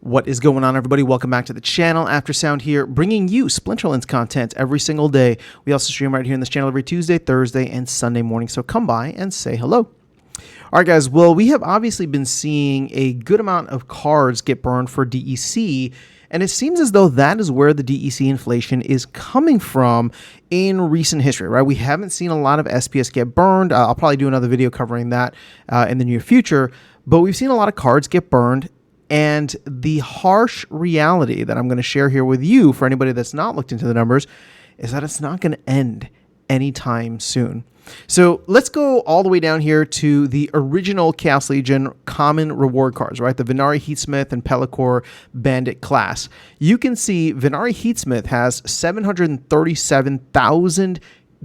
What is going on, everybody? Welcome back to the channel. Aftersound here, bringing you Splinterlands content every single day. We also stream right here on this channel every Tuesday, Thursday, and Sunday morning, so come by and say hello. All right, guys, well, we have obviously been seeing a good amount of cards get burned for DEC, and it seems as though that is where the DEC inflation is coming from in recent history, right? We haven't seen a lot of SPS get burned. I'll probably do another video covering that in the near future, but we've seen a lot of cards get burned. And the harsh reality that I'm going to share here with you, for anybody that's not looked into the numbers, is that it's not going to end anytime soon. So let's go all the way down here to the original Chaos Legion common reward cards, right? The Venari Heatsmith and Pellicor Bandit class. You can see Venari Heatsmith has 737,000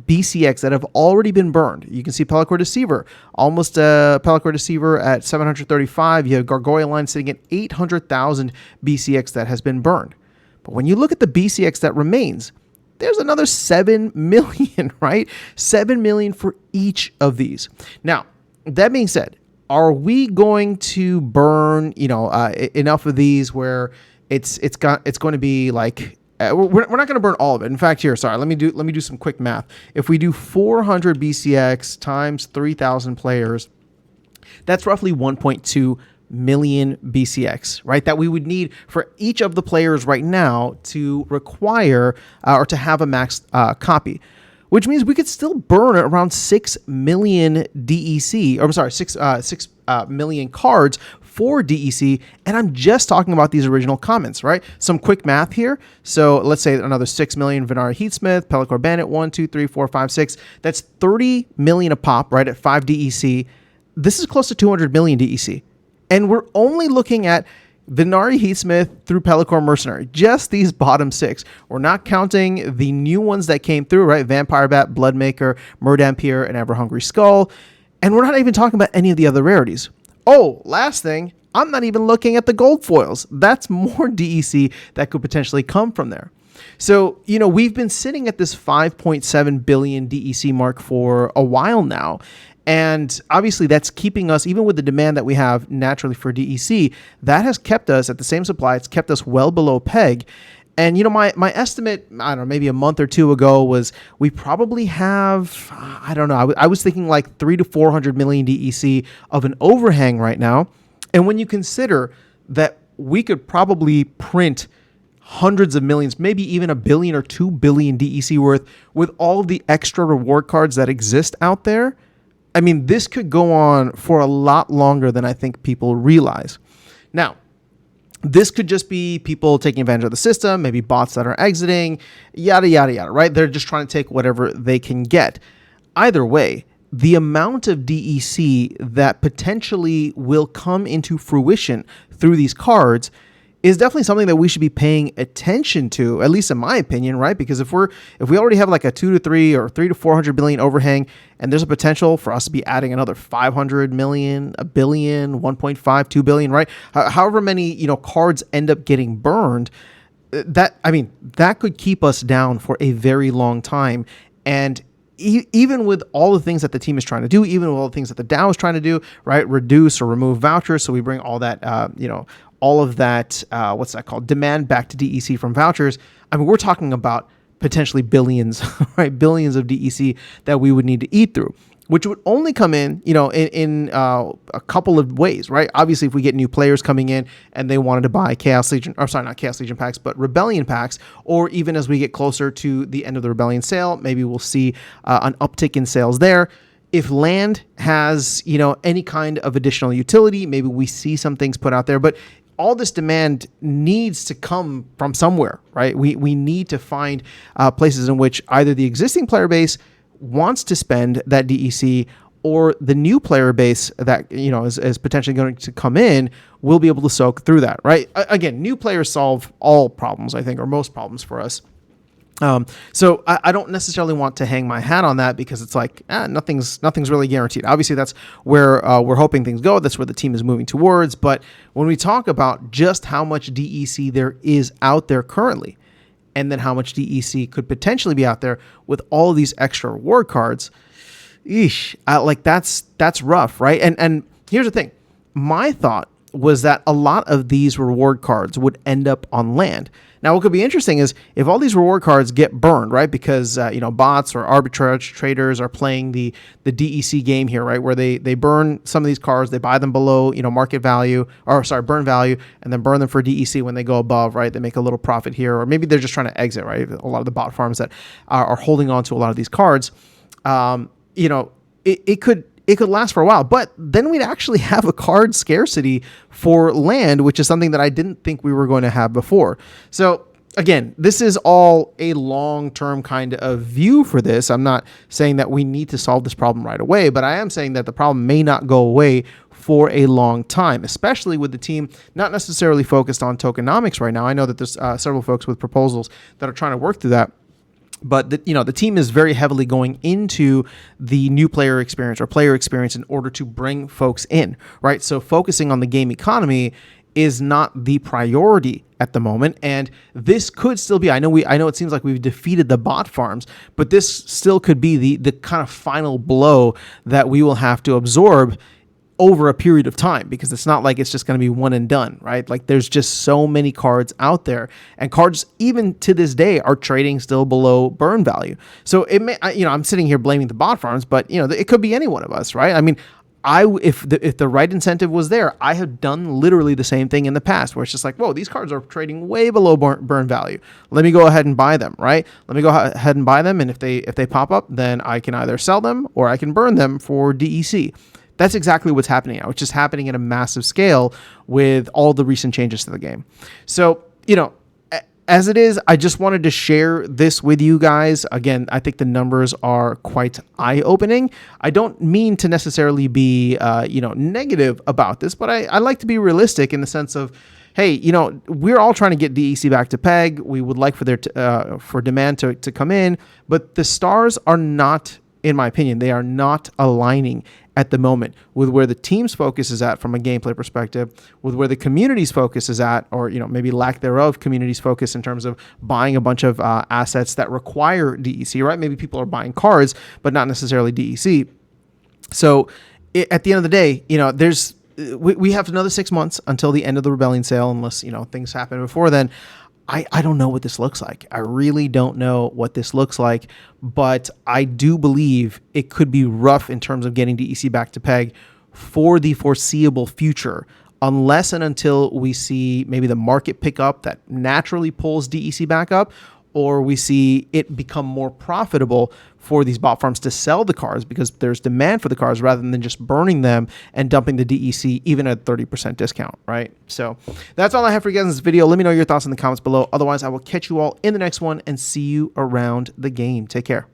BCX that have already been burned. You can see Pellicor Deceiver, almost Pellicor Deceiver at 735. You have Gargoyle Line sitting at 800,000 BCX that has been burned. But when you look at the BCX that remains, there's another 7 million, right? 7 million for each of these. Now, that being said, are we going to burn, enough of these where it's going to be like, we're not going to burn all of it. In fact, here, sorry, let me do some quick math. If we do 400 BCX times 3,000 players, that's roughly 1.2 million BCX, right? That we would need for each of the players right now to require or to have a max copy, which means we could still burn around 6 million DEC, or I'm sorry, 6 million cards for DEC, and I'm just talking about these original comments, right? Some quick math here. So let's say another 6 million Venari Heatsmith, Pellicor Bandit, 1, 2, 3, 4, 5, 6. That's 30 million a pop, right, at 5 DEC. This is close to 200 million DEC. And we're only looking at Venari Heatsmith through Pellicor Mercenary, just these bottom 6. We're not counting the new ones that came through, right? Vampire Bat, Bloodmaker, Murdampier, and Everhungry Skull. And we're not even talking about any of the other rarities. Oh, last thing, I'm not even looking at the gold foils. That's more DEC that could potentially come from there. So, we've been sitting at this 5.7 billion DEC mark for a while now. And obviously that's keeping us, even with the demand that we have naturally for DEC, that has kept us at the same supply. It's kept us well below peg. And, my estimate, I don't know, maybe a month or two ago was we probably have, I don't know, I was thinking like 300 to 400 million DEC of an overhang right now. And when you consider that we could probably print hundreds of millions, maybe even 1 billion or 2 billion DEC worth with all of the extra reward cards that exist out there, I mean, this could go on for a lot longer than I think people realize. Now, this could just be people taking advantage of the system, maybe bots that are exiting, yada, yada, yada, right? They're just trying to take whatever they can get. Either way, the amount of DEC that potentially will come into fruition through these cards is definitely something that we should be paying attention to, at least in my opinion, right? Because if we already have like a 2 to 3 or 3 to 400 billion overhang, and there's a potential for us to be adding another 500 million, a billion, 1.5, 2 billion, right? However many, cards end up getting burned, that could keep us down for a very long time. And even with all the things that the team is trying to do, even with all the things that the DAO is trying to do, right? Reduce or remove vouchers. So we bring all that, all of that, what's that called? Demand back to DEC from vouchers. I mean, we're talking about potentially billions, right? Billions of DEC that we would need to eat through, which would only come in, in a couple of ways, right? Obviously, if we get new players coming in and they wanted to buy Chaos Legion, or sorry, not Chaos Legion packs, but Rebellion packs, or even as we get closer to the end of the Rebellion sale, maybe we'll see an uptick in sales there. If land has, any kind of additional utility, maybe we see some things put out there, but all this demand needs to come from somewhere, right? We need to find places in which either the existing player base wants to spend that DEC, or the new player base that is potentially going to come in will be able to soak through that, right? Again, new players solve all problems, I think, or most problems for us. So I don't necessarily want to hang my hat on that, because it's like nothing's really guaranteed. Obviously, that's where we're hoping things go. That's where the team is moving towards. But when we talk about just how much DEC there is out there currently, and then how much DEC could potentially be out there with all of these extra reward cards, that's rough, right? And here's the thing. My thought was that a lot of these reward cards would end up on land. Now, what could be interesting is if all these reward cards get burned, right? Because bots or arbitrage traders are playing the DEC game here, right? Where they burn some of these cards, they buy them below market value, or sorry, burn value, and then burn them for DEC when they go above, right? They make a little profit here, or maybe they're just trying to exit, right? A lot of the bot farms that are holding on to a lot of these cards, it could last for a while, but then we'd actually have a card scarcity for land, which is something that I didn't think we were going to have before. So again, this is all a long-term kind of view for this. I'm not saying that we need to solve this problem right away, but I am saying that the problem may not go away for a long time, especially with the team not necessarily focused on tokenomics right now. I know that there's several folks with proposals that are trying to work through that. But the team is very heavily going into the new player experience or player experience in order to bring folks in, right? So focusing on the game economy is not the priority at the moment, and this could still be. I know it seems like we've defeated the bot farms, but this still could be the kind of final blow that we will have to absorb over a period of time, because it's not like it's just going to be one and done, right? Like there's just so many cards out there, and cards even to this day are trading still below burn value. So it may, I'm sitting here blaming the bot farms, but it could be any one of us, right? I mean, if the right incentive was there, I have done literally the same thing in the past, where it's just like, whoa, these cards are trading way below burn value. Let me go ahead and buy them, right? Let me go ahead and buy them, and if they pop up, then I can either sell them or I can burn them for DEC. That's exactly what's happening now. It's just happening at a massive scale with all the recent changes to the game. So, as it is, I just wanted to share this with you guys. Again, I think the numbers are quite eye-opening. I don't mean to necessarily be, negative about this, but I like to be realistic in the sense of, hey, we're all trying to get DEC back to peg. We would like for demand to come in, but the stars are not, in my opinion, they are not aligning at the moment with where the team's focus is at from a gameplay perspective, with where the community's focus is at, or maybe lack thereof, community's focus in terms of buying a bunch of assets that require DEC, right? Maybe people are buying cards, but not necessarily DEC. So at the end of the day, we have another 6 months until the end of the Rebellion sale, unless things happen before then. I don't know what this looks like. I really don't know what this looks like, but I do believe it could be rough in terms of getting DEC back to peg for the foreseeable future, unless and until we see maybe the market pick up that naturally pulls DEC back up, or we see it become more profitable for these bot farms to sell the cards because there's demand for the cards rather than just burning them and dumping the DEC even at 30% discount, right? So that's all I have for you guys in this video. Let me know your thoughts in the comments below. Otherwise, I will catch you all in the next one and see you around the game. Take care.